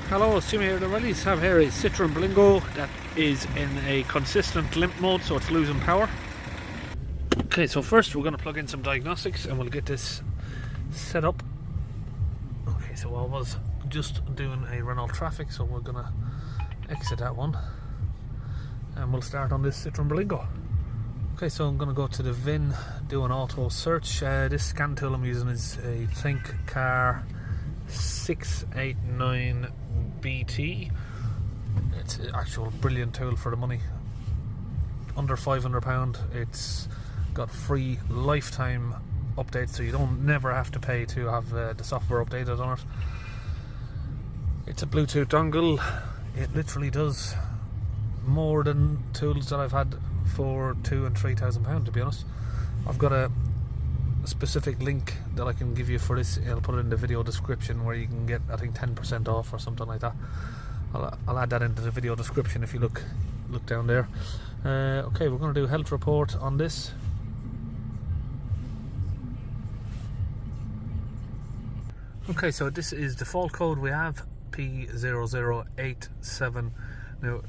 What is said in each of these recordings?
Hello, it's Jimmy here. The release have here a Citroën Berlingo that is in a consistent limp mode, so it's losing power. Okay, so first we're going to plug in some diagnostics and we'll get this set up. Okay, so I was just doing a Renault Traffic, so we're going to exit that one and we'll start on this Citroën Berlingo. Okay, so I'm going to go to the VIN, do an auto search. This scan tool I'm using is a Thinkcar 689BT. It's an actual brilliant tool for the money. Under £500. It's got free lifetime updates, so you don't never have to pay to have the software updated on it. It's a Bluetooth dongle. It literally does more than tools that I've had for £2,000 and £3,000, to be honest. I've got a specific link that I can give you for this. I'll put it in the video description where you can get, I think, 10% off or something like that. I'll add that into the video description if you look down there. Okay, we're going to do health report on this. Okay, so this is the fault code we have, P0087. Now,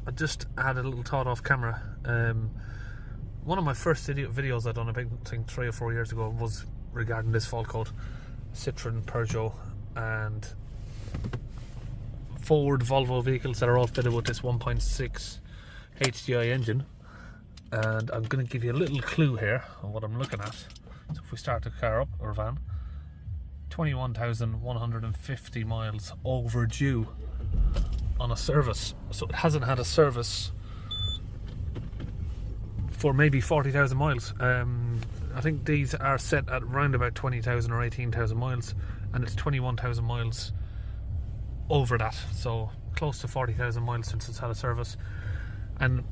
I just had a little thought off camera. One of my first videos I'd done, I think 3 or 4 years ago, was regarding this fault code. Citroën, Peugeot and Ford, Volvo vehicles that are all fitted with this 1.6 HDI engine. And I'm going to give you a little clue here on what I'm looking at. So if we start the car up, or van, 21,150 miles overdue on a service. So it hasn't had a service for maybe 40,000 miles. I think these are set at around about 20,000 or 18,000 miles, and it's 21,000 miles over that, so close to 40,000 miles since it's had a service. And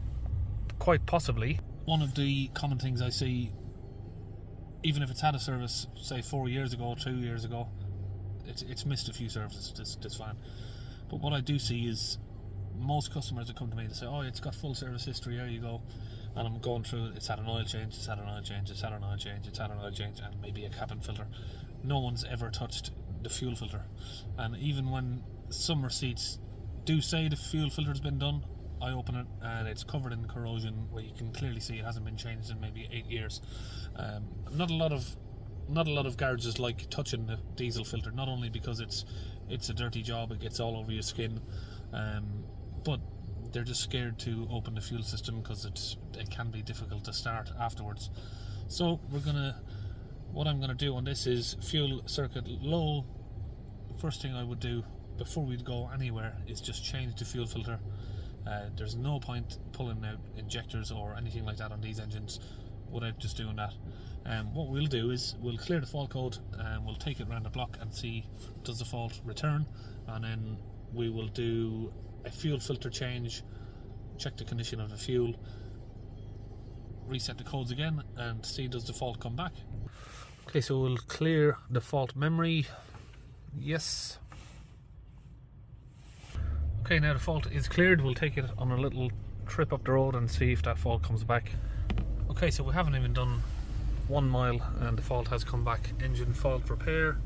quite possibly, one of the common things I see, even if it's had a service, say 4 years ago, 2 years ago, it's missed a few services, this van. But what I do see is most customers that come to me, they say, oh, it's got full service history, here you go. And I'm going through it, it's had an oil change, it's had an oil change, it's had an oil change, it's had an oil change, and maybe a cabin filter. No one's ever touched the fuel filter. And even when some receipts do say the fuel filter's been done, I open it and it's covered in corrosion where you can clearly see it hasn't been changed in maybe 8 years. Not a lot of garages like touching the diesel filter, not only because it's a dirty job, it gets all over your skin, but they're just scared to open the fuel system because it can be difficult to start afterwards. So what I'm gonna do on this is fuel circuit low. First thing I would do before we'd go anywhere is just change the fuel filter. There's no point pulling out injectors or anything like that on these engines without just doing that. What we'll do is we'll clear the fault code and we'll take it around the block and see, does the fault return, and then we will do a fuel filter change, check the condition of the fuel, reset the codes again and see, does the fault come back. Okay, so we'll clear the fault memory. Yes. Okay, now the fault is cleared. We'll take it on a little trip up the road and see if that fault comes back. Okay, so we haven't even done 1 mile and the fault has come back. Engine fault repair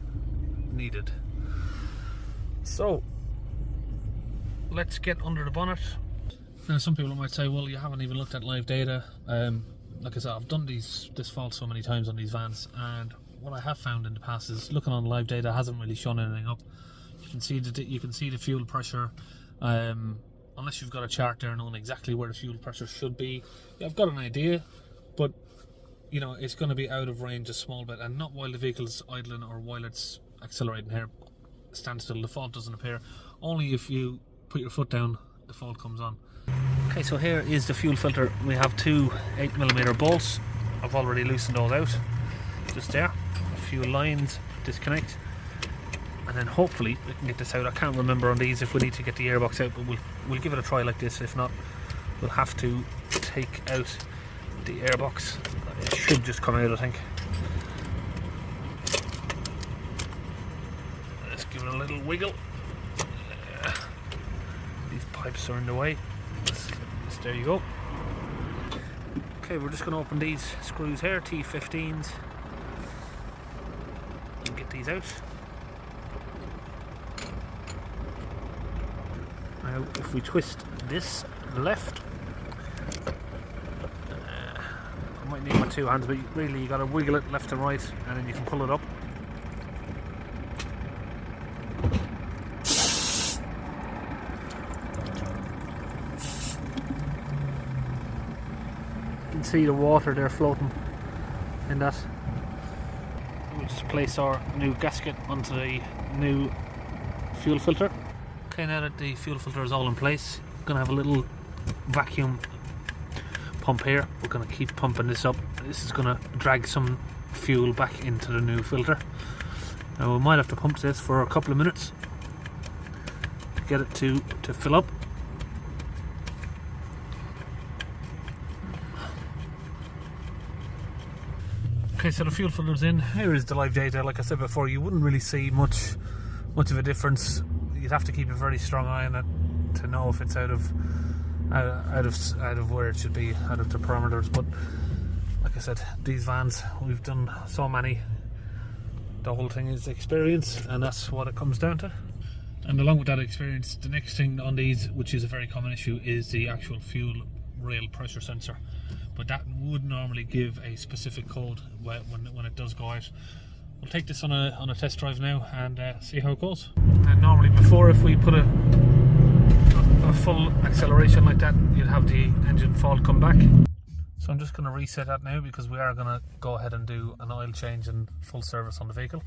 needed. So let's get under the bonnet. Now, some people might say, well, you haven't even looked at live data. Like I said, I've done this fault so many times on these vans, and what I have found in the past is looking on live data hasn't really shown anything up. You can see the fuel pressure. Unless you've got a chart there knowing exactly where the fuel pressure should be, I've got an idea, but you know, it's going to be out of range a small bit, and not while the vehicle's idling or while it's accelerating here. Stand still, the fault doesn't appear. Only if you put your foot down, the fault comes on. Okay, so here is the fuel filter. We have 2 8mm bolts. I've already loosened those out. Just there. A few lines, disconnect. And then hopefully we can get this out. I can't remember on these if we need to get the airbox out, but we'll give it a try like this. If not, we'll have to take out the airbox. It should just come out, I think. Let's give it a little wiggle. These pipes are in the way. There you go. Okay, we're just going to open these screws here, T15s. Get these out. Now if we twist this left, I might need my two hands, but really you got to wiggle it left and right, and then you can pull it up. You can see the water there floating in that. We'll just place our new gasket onto the new fuel filter. Okay, now that the fuel filter is all in place, I'm going to have a little vacuum pump here. We're going to keep pumping this up. This is going to drag some fuel back into the new filter. Now we might have to pump this for a couple of minutes to get it to fill up. Okay, so the fuel filter's in. Here is the live data. Like I said before, you wouldn't really see much of a difference. You'd have to keep a very strong eye on it to know if it's out of where it should be, out of the parameters. But like I said, these vans, we've done so many. The whole thing is experience, and that's what it comes down to. And along with that experience, the next thing on these, which is a very common issue, is the actual fuel rail pressure sensor. But that would normally give a specific code when it does go out. We'll take this on a test drive now and see how it goes. And normally before, if we put a full acceleration like that, you'd have the engine fault come back. So I'm just going to reset that now, because we are going to go ahead and do an oil change and full service on the vehicle.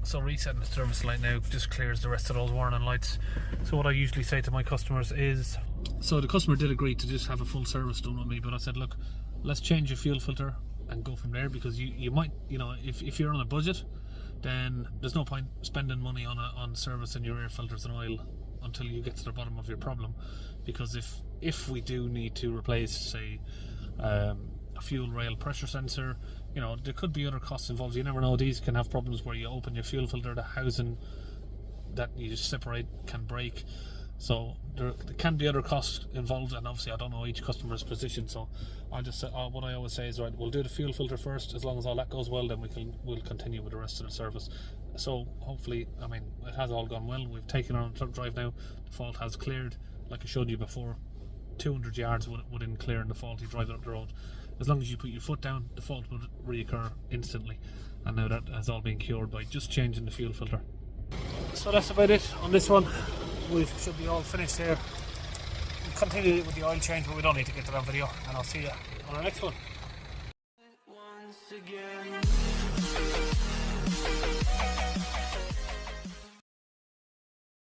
So resetting the service light now just clears the rest of those warning lights. So what I usually say to my customers is, so the customer did agree to just have a full service done with me, but I said, look, let's change your fuel filter and go from there, because you might, if you're on a budget, then there's no point spending money on servicing your air filters and oil until you get to the bottom of your problem. Because if we do need to replace, say, a fuel rail pressure sensor, there could be other costs involved. You never know. These can have problems where you open your fuel filter, the housing that you separate can break. So there can be other costs involved, and obviously I don't know each customer's position. So I just say, what I always say is, right, we'll do the fuel filter first. As long as all that goes well, then we'll continue with the rest of the service. So hopefully, it has all gone well. We've taken on a truck drive now. The fault has cleared, like I showed you before. 200 yards within clearing the fault, you drive it up the road. As long as you put your foot down, the fault would reoccur instantly. And now that has all been cured by just changing the fuel filter. So that's about it on this one. We should be all finished here. We'll continue with the oil change, but we don't need to get to that video. And I'll see you on our next one. Once again.